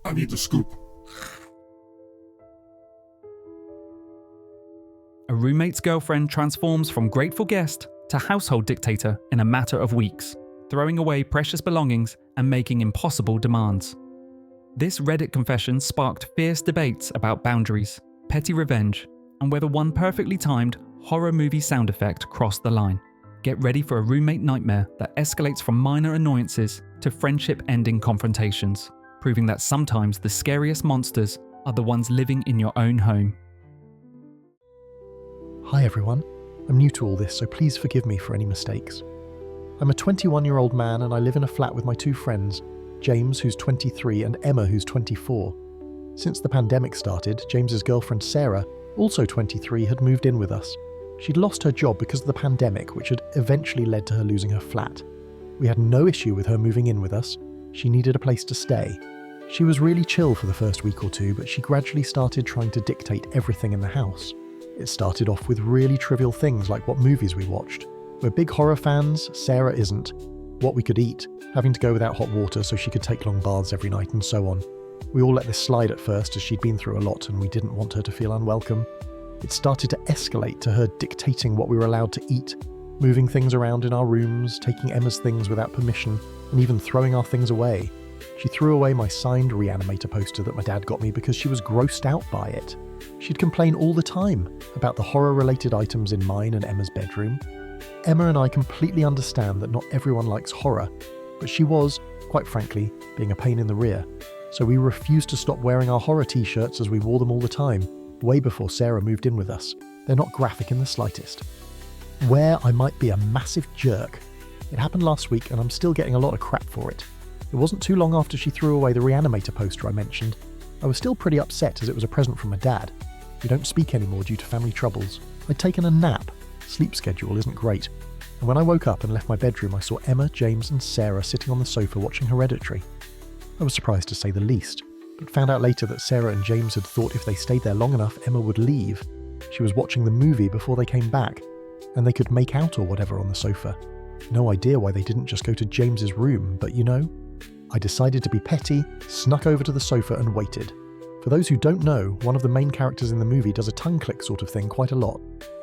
I need the scoop. A roommate's girlfriend transforms from grateful guest to household dictator in a matter of weeks, throwing away precious belongings and making impossible demands. This Reddit confession sparked fierce debates about boundaries, petty revenge, and whether one perfectly timed horror movie sound effect crossed the line. Get ready for a roommate nightmare that escalates from minor annoyances to friendship-ending confrontations, proving that sometimes the scariest monsters are the ones living in your own home. Hi everyone, I'm new to all this, so please forgive me for any mistakes. I'm a 21-year-old man and I live in a flat with my two friends, James, who's 23, and Emma, who's 24. Since the pandemic started, James's girlfriend Sarah, also 23, had moved in with us. She'd lost her job because of the pandemic, which had eventually led to her losing her flat. We had no issue with her moving in with us. She needed a place to stay. She was really chill for the first week or two, but she gradually started trying to dictate everything in the house. It started off with really trivial things like what movies we watched. We're big horror fans, Sarah isn't. What we could eat, having to go without hot water so she could take long baths every night, and so on. We all let this slide at first as she'd been through a lot and we didn't want her to feel unwelcome. It started to escalate to her dictating what we were allowed to eat, moving things around in our rooms, taking Emma's things without permission, and even throwing our things away. She threw away my signed Reanimator poster that my dad got me because she was grossed out by it. She'd complain all the time about the horror-related items in mine and Emma's bedroom. Emma and I completely understand that not everyone likes horror, but she was, quite frankly, being a pain in the rear. So we refused to stop wearing our horror t-shirts as we wore them all the time, way before Sarah moved in with us. They're not graphic in the slightest. Where I might be a massive jerk. It happened last week and I'm still getting a lot of crap for it. It wasn't too long after she threw away the Reanimator poster I mentioned. I was still pretty upset as it was a present from my dad. We don't speak anymore due to family troubles. I'd taken a nap. Sleep schedule isn't great. And when I woke up and left my bedroom, I saw Emma, James and Sarah sitting on the sofa watching Hereditary. I was surprised to say the least, but found out later that Sarah and James had thought if they stayed there long enough, Emma would leave. She was watching the movie before they came back, and they could make out or whatever on the sofa. No idea why they didn't just go to James's room, but you know, I decided to be petty, snuck over to the sofa and waited. For those who don't know, one of the main characters in the movie does a tongue click sort of thing quite a lot.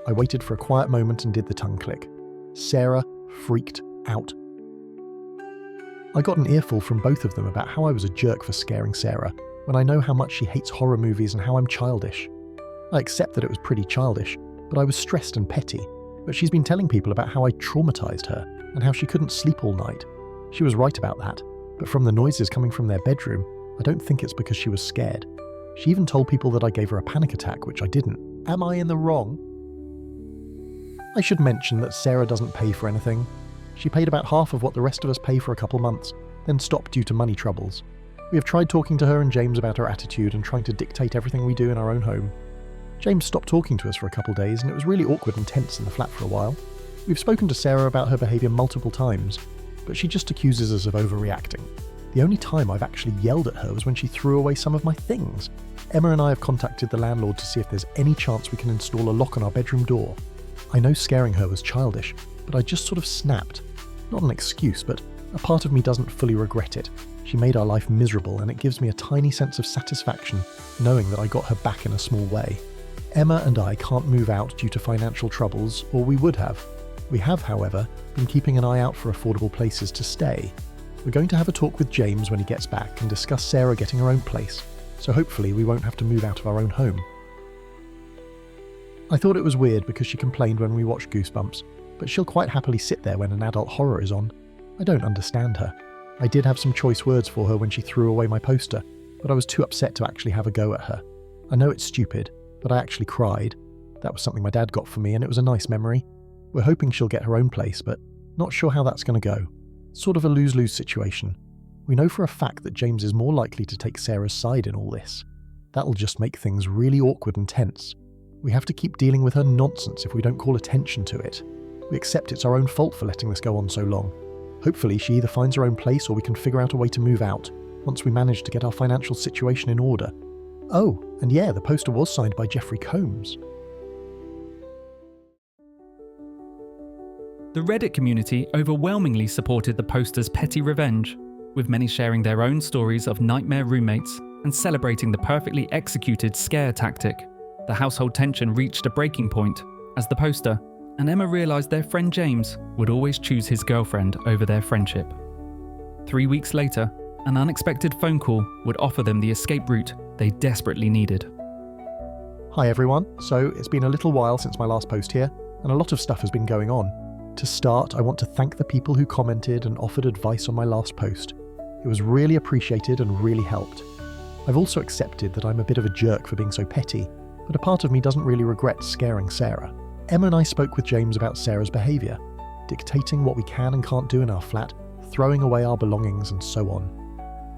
I waited for a quiet moment and did the tongue click. Sarah freaked out. I got an earful from both of them about how I was a jerk for scaring Sarah, when I know how much she hates horror movies and how I'm childish. I accept that it was pretty childish, but I was stressed and petty. But she's been telling people about how I traumatized her, and how she couldn't sleep all night. She was right about that, but from the noises coming from their bedroom, I don't think it's because she was scared. She even told people that I gave her a panic attack, which I didn't. Am I in the wrong? I should mention that Sarah doesn't pay for anything. She paid about half of what the rest of us pay for a couple months, then stopped due to money troubles. We have tried talking to her and James about her attitude and trying to dictate everything we do in our own home. James stopped talking to us for a couple days and it was really awkward and tense in the flat for a while. We've spoken to Sarah about her behaviour multiple times, but she just accuses us of overreacting. The only time I've actually yelled at her was when she threw away some of my things. Emma and I have contacted the landlord to see if there's any chance we can install a lock on our bedroom door. I know scaring her was childish, but I just sort of snapped. Not an excuse, but a part of me doesn't fully regret it. She made our life miserable and it gives me a tiny sense of satisfaction knowing that I got her back in a small way. Emma and I can't move out due to financial troubles, or we would have. We have, however, been keeping an eye out for affordable places to stay. We're going to have a talk with James when he gets back and discuss Sarah getting her own place, so hopefully we won't have to move out of our own home. I thought it was weird because she complained when we watched Goosebumps, but she'll quite happily sit there when an adult horror is on. I don't understand her. I did have some choice words for her when she threw away my poster, but I was too upset to actually have a go at her. I know it's stupid, but I actually cried. That was something my dad got for me and it was a nice memory. We're hoping she'll get her own place, but not sure how that's going to go. Sort of a lose-lose situation. We know for a fact that James is more likely to take Sarah's side in all this. That'll just make things really awkward and tense. We have to keep dealing with her nonsense if we don't call attention to it. We accept it's our own fault for letting this go on so long. Hopefully she either finds her own place or we can figure out a way to move out, once we manage to get our financial situation in order. Oh, and yeah, the poster was signed by Jeffrey Combs. The Reddit community overwhelmingly supported the poster's petty revenge, with many sharing their own stories of nightmare roommates and celebrating the perfectly executed scare tactic. The household tension reached a breaking point as the poster and Emma realised their friend James would always choose his girlfriend over their friendship. 3 weeks later, an unexpected phone call would offer them the escape route they desperately needed. Hi everyone, so it's been a little while since my last post here, and a lot of stuff has been going on. To start, I want to thank the people who commented and offered advice on my last post. It was really appreciated and really helped. I've also accepted that I'm a bit of a jerk for being so petty, but a part of me doesn't really regret scaring Sarah. Emma and I spoke with James about Sarah's behaviour, dictating what we can and can't do in our flat, throwing away our belongings and so on.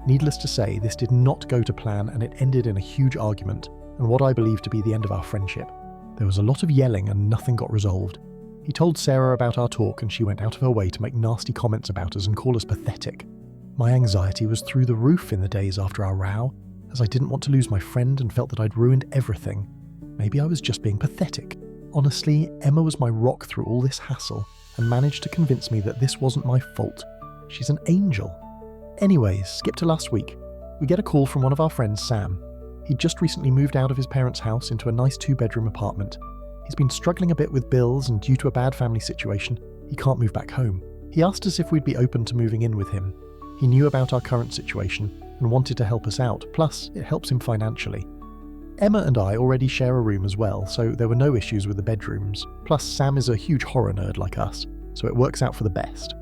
Needless to say, this did not go to plan and it ended in a huge argument and what I believe to be the end of our friendship. There was a lot of yelling and nothing got resolved. He told Sarah about our talk and she went out of her way to make nasty comments about us and call us pathetic. My anxiety was through the roof in the days after our row, as I didn't want to lose my friend and felt that I'd ruined everything. Maybe I was just being pathetic. Honestly, Emma was my rock through all this hassle and managed to convince me that this wasn't my fault. She's an angel. Anyways, skip to last week. We get a call from one of our friends, Sam. He'd just recently moved out of his parents' house into a nice 2-bedroom apartment. He's been struggling a bit with bills and due to a bad family situation, he can't move back home. He asked us if we'd be open to moving in with him. He knew about our current situation and wanted to help us out, plus it helps him financially. Emma and I already share a room as well, so there were no issues with the bedrooms. Plus Sam is a huge horror nerd like us, so it works out for the best.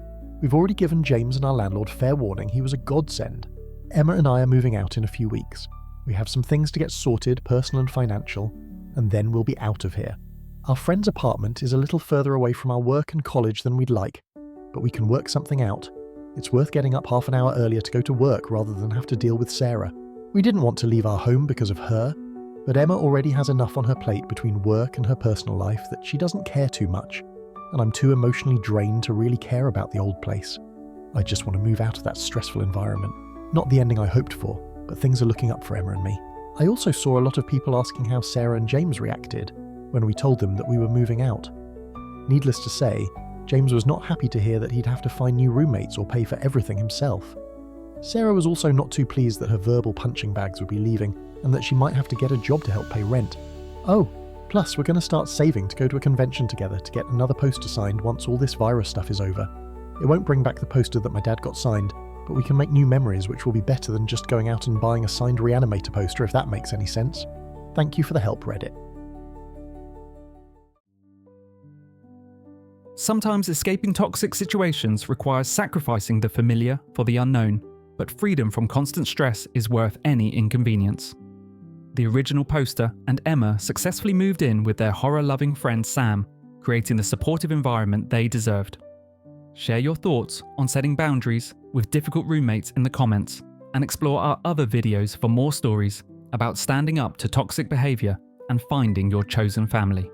We've already given James and our landlord fair warning he was a godsend. Emma and I are moving out in a few weeks. We have some things to get sorted, personal and financial, and then we'll be out of here. Our friend's apartment is a little further away from our work and college than we'd like, but we can work something out. It's worth getting up half an hour earlier to go to work rather than have to deal with Sarah. We didn't want to leave our home because of her, but Emma already has enough on her plate between work and her personal life that she doesn't care too much, and I'm too emotionally drained to really care about the old place. I just want to move out of that stressful environment. Not the ending I hoped for, but things are looking up for Emma and me. I also saw a lot of people asking how Sarah and James reacted when we told them that we were moving out. Needless to say, James was not happy to hear that he'd have to find new roommates or pay for everything himself. Sarah was also not too pleased that her verbal punching bags would be leaving and that she might have to get a job to help pay rent. Oh, plus we're going to start saving to go to a convention together to get another poster signed once all this virus stuff is over. It won't bring back the poster that my dad got signed, but we can make new memories which will be better than just going out and buying a signed Reanimator poster, if that makes any sense. Thank you for the help, Reddit. Sometimes escaping toxic situations requires sacrificing the familiar for the unknown, but freedom from constant stress is worth any inconvenience. The original poster and Emma successfully moved in with their horror-loving friend Sam, creating the supportive environment they deserved. Share your thoughts on setting boundaries with difficult roommates in the comments, and explore our other videos for more stories about standing up to toxic behaviour and finding your chosen family.